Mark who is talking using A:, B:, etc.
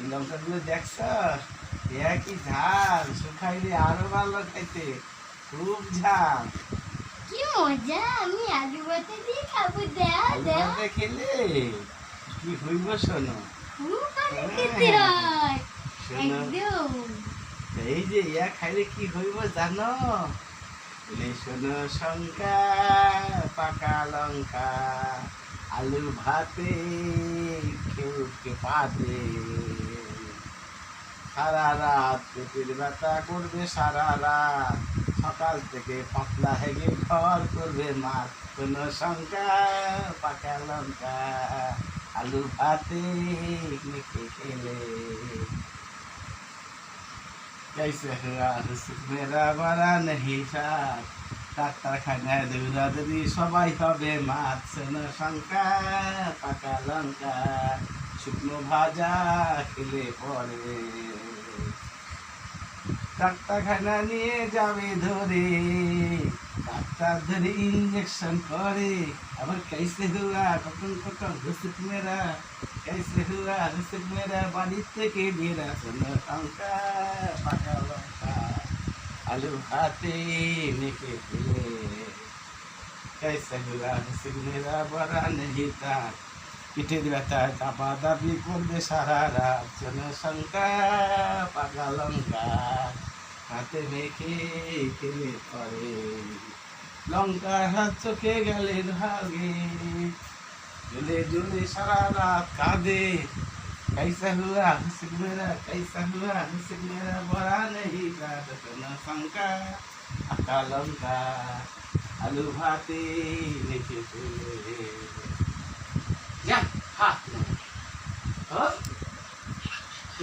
A: এই লঙ্কাগুলো দেখছ, কি ঝাল, শুকাইলে আরো ভালো খাইতে, খুব ঝাল।
B: কি মজা, আমি আলু ভাতে দিয়ে খাবো। দেয়া
A: আলু
B: দেয়া
A: ভাতে খেলে কি হইব শোনো।
B: খুব ভালো খেতে হয়
A: শোনো,
B: একদম।
A: এই যে খাইলে কি হইব জানো? বলে শোনো, শঙ্কা পাকা লঙ্কা আলু ভাতে খেউকে পাতে, সারা রাত পেটের ব্যথা করবে, সারা রাত সকাল থেকে পাতলা হেগে ঘর করবে মাছ। কোনো শঙ্কা পাকা লঙ্কা আলু ভাতে মেখে খেলে। कैसे हुआ हुस्न मेरा बड़ा नहीं साथ, ডাক্তারখানায় দৌড়াদৌড়ি সবাই হবে মাছ। শোনো শঙ্কা পাকা লঙ্কা শুকনো ভাজা খেলে পরে, ডাক্তারখানা নিয়ে যাবে ধরে, ডাক্তার ধরে ইঞ্জেকশন করে। আবার कैसे हुआ কখন কখন হুসুক মেরা, कैसे हुआ হুসুক মেরা বাড়ি থেকে বেরা। শোনো শঙ্কা পাকা লঙ্কা আলু ভাতে মেখে খেলে, कैसे हुआ হুসুক মেরা বড়া नहीं था, পিঠের ব্যথা চাপা দাবি করবে সারা রাত। শোনো শঙ্কা পাকা লঙ্কা হাতে মেখে খেলে পরে, লঙ্কার হাত চোখে গেলে ভাগে, ঝুলে ঝুলে সারা রাত কাঁদে। कैसा हुआ हुस्न मेरा, कैसा हुआ हुस्न मेरा बड़ा नहीं था। शोनो शंका পাকা লঙ্কা আলু ভাতে মেখে খেলে। যা, হা,